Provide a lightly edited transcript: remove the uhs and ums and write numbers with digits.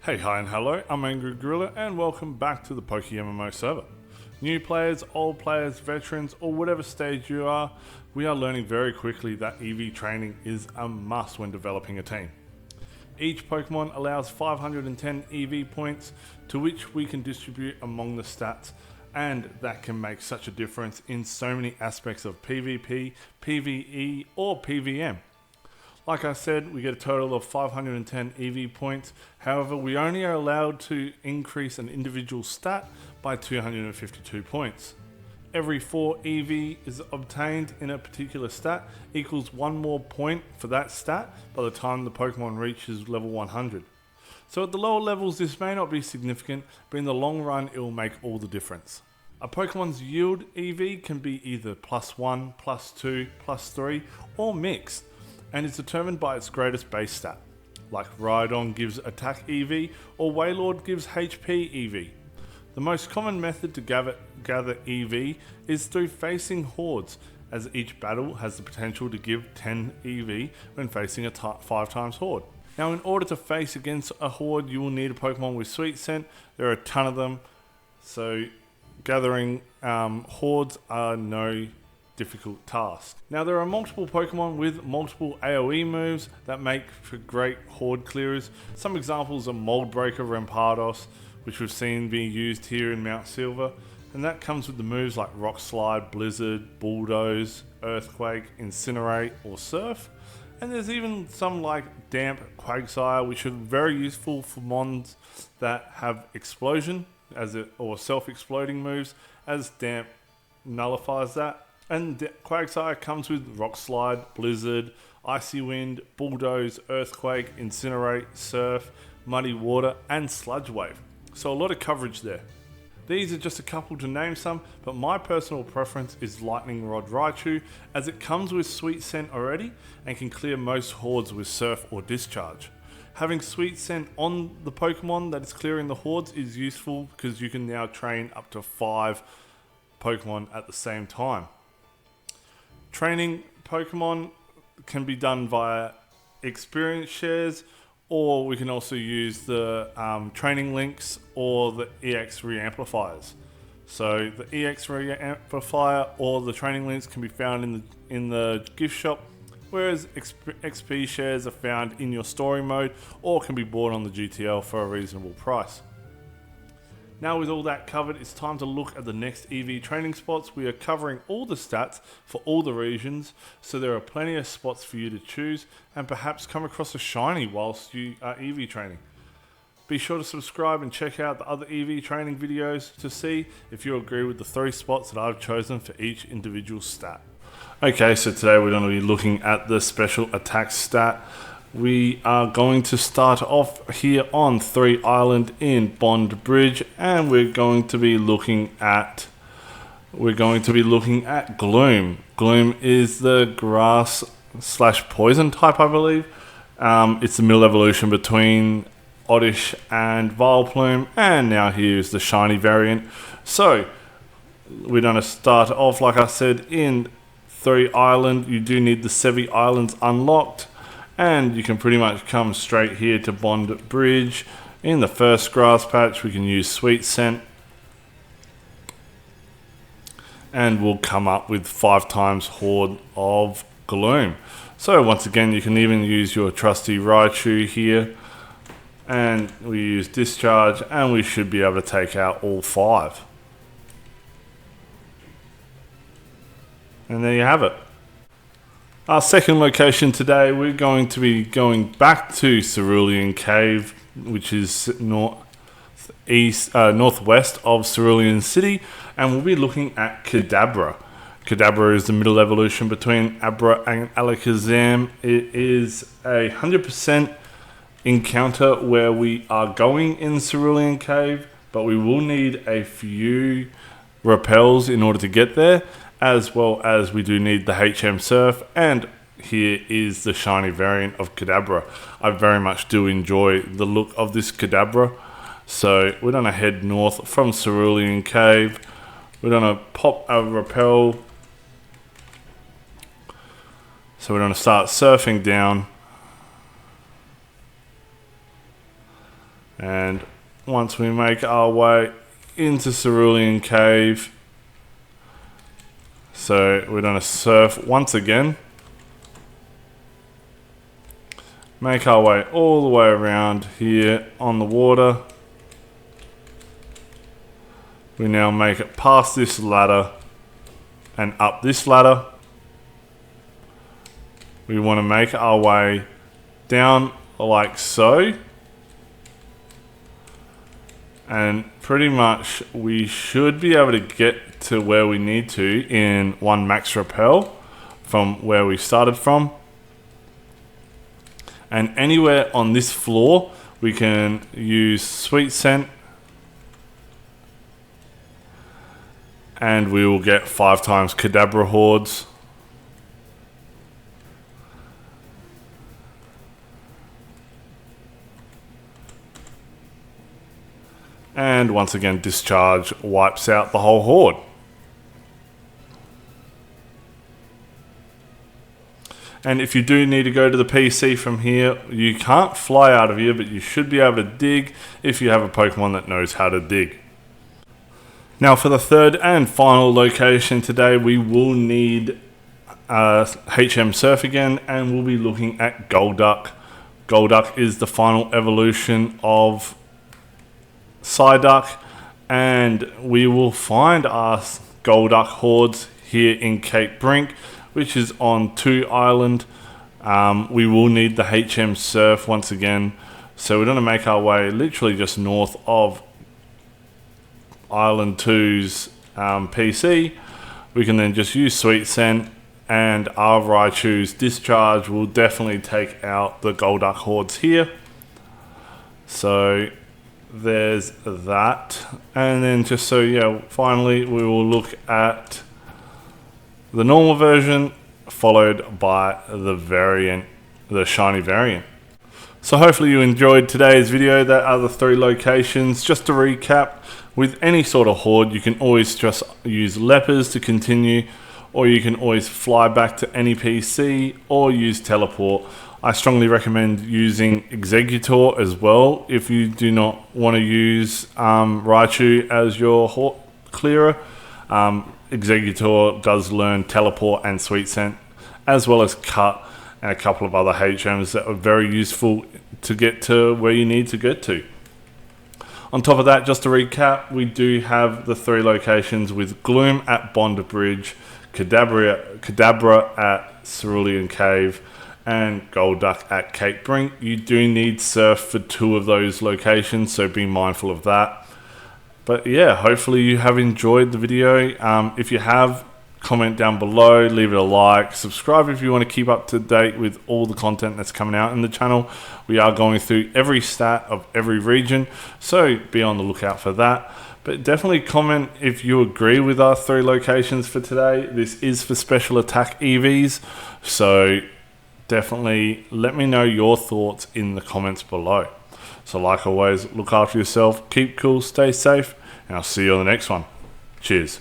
Hey, hi and hello, I'm Angry Gorilla and welcome back to the PokeMMO server. New players, old players, veterans, or whatever stage you are, we are learning very quickly that EV training is a must when developing a team. Each Pokemon allows 510 EV points to which we can distribute among the stats, and that can make such a difference in so many aspects of PvP, PvE, or PvM. Like I said, we get a total of 510 EV points. However, we only are allowed to increase an individual stat by 252 points. Every 4 EV is obtained in a particular stat equals 1 more point for that stat by the time the Pokemon reaches level 100. So at the lower levels this may not be significant, but in the long run it will make all the difference. A Pokemon's yield EV can be either +1, +2, +3 or mixed, and is determined by its greatest base stat, like Rhydon gives attack EV or Wailord gives HP EV. The most common method to gather EV is through facing hordes, as each battle has the potential to give 10 EV when facing a 5 times horde. Now, in order to face against a horde, you will need a Pokemon with Sweet Scent. There are a ton of them, so gathering hordes are no difficult task. Now, there are multiple Pokemon with multiple AoE moves that make for great horde clearers. Some examples are Mold Breaker Rampardos, which we've seen being used here in Mount Silver, and that comes with the moves like Rock Slide, Blizzard, Bulldoze, Earthquake, Incinerate, or Surf. And there's even some like Damp Quagsire, which are very useful for mons that have Explosion or self-exploding moves, as Damp nullifies that. And Quagsire comes with Rock Slide, Blizzard, Icy Wind, Bulldoze, Earthquake, Incinerate, Surf, Muddy Water, and Sludge Wave. So a lot of coverage there. These are just a couple to name some, but my personal preference is Lightning Rod Raichu, as it comes with Sweet Scent already and can clear most hordes with Surf or Discharge. Having Sweet Scent on the Pokemon that is clearing the hordes is useful because you can now train up to 5 Pokemon at the same time. Training Pokemon can be done via experience shares, or we can also use the training links or the EX reamplifiers. So the EX reamplifier or the training links can be found in the gift shop, whereas XP shares are found in your story mode or can be bought on the GTL for a reasonable price. Now, with all that covered, it's time to look at the next EV training spots. We are covering all the stats for all the regions, so there are plenty of spots for you to choose and perhaps come across a shiny whilst you are EV training. Be sure to subscribe and check out the other EV training videos to see if you agree with the 3 spots that I've chosen for each individual stat. Okay, so today we're going to be looking at the special attack stat. We are going to start off here on 3 Island in Bond Bridge, and we're going to be looking at Gloom. Gloom is the grass / poison type, I believe. It's the middle evolution between Oddish and Vileplume, and now here's the shiny variant. So we're going to start off, like I said, in 3 Island. You do need the Sevi Islands unlocked, and you can pretty much come straight here to Bond Bridge. In the first grass patch, we can use Sweet Scent, and we'll come up with 5 times Horde of Gloom. So once again, you can even use your trusty Raichu here, and we use Discharge, and we should be able to take out all 5. And there you have it. Our second location today, we're going to be going back to Cerulean Cave, which is northwest of Cerulean City, and we'll be looking at Kadabra. Kadabra is the middle evolution between Abra and Alakazam. It is a 100% encounter where we are going in Cerulean Cave, but we will need a few repels in order to get there, as well as we do need the HM Surf, and here is the shiny variant of Kadabra. I very much do enjoy the look of this Kadabra. So we're going to head north from Cerulean Cave. We're going to pop a repel. So we're going to start surfing down. And once we make our way into Cerulean Cave, so we're going to surf once again, make our way all the way around here on the water. We now make it past this ladder and up this ladder. We want to make our way down like so. And pretty much we should be able to get to where we need to in one max rappel from where we started from. And anywhere on this floor we can use Sweet Scent, and we will get 5 times Kadabra Hordes. And once again, Discharge wipes out the whole horde. And if you do need to go to the PC from here, you can't fly out of here, but you should be able to dig if you have a Pokemon that knows how to dig. Now for the third and final location today, we will need HM Surf again, and we'll be looking at Golduck. Golduck is the final evolution of Psyduck, and we will find our Golduck hordes here in Cape Brink, which is on 2 Island. We will need the HM Surf once again, so we're going to make our way literally just north of Island 2's PC. We can then just use Sweet Scent, and our Raichu's Discharge will definitely take out the Golduck hordes here. So there's that. And then just so yeah, finally we will look at the normal version followed by the variant, the shiny variant. So hopefully you enjoyed today's video. That are the 3 locations. Just to recap, with any sort of horde you can always just use Lepers to continue, or you can always fly back to any PC or use Teleport. I strongly recommend using Exeggutor as well if you do not want to use Raichu as your horde clearer. Exeggutor does learn Teleport and Sweet Scent, as well as Cut and a couple of other HMs that are very useful to get to where you need to get to. On top of that, just to recap, we do have the 3 locations with Gloom at Bond Bridge, Kadabra at Cerulean Cave, and Golduck at Cape Brink. You do need Surf for 2 of those locations, so be mindful of that. But yeah, hopefully you have enjoyed the video. If you have, comment down below, leave it a like, subscribe if you want to keep up to date with all the content that's coming out in the channel. We are going through every stat of every region, so be on the lookout for that. But definitely comment if you agree with our 3 locations for today. This is for special attack EVs, so definitely let me know your thoughts in the comments below. So like always, look after yourself, keep cool, stay safe, and I'll see you on the next one. Cheers.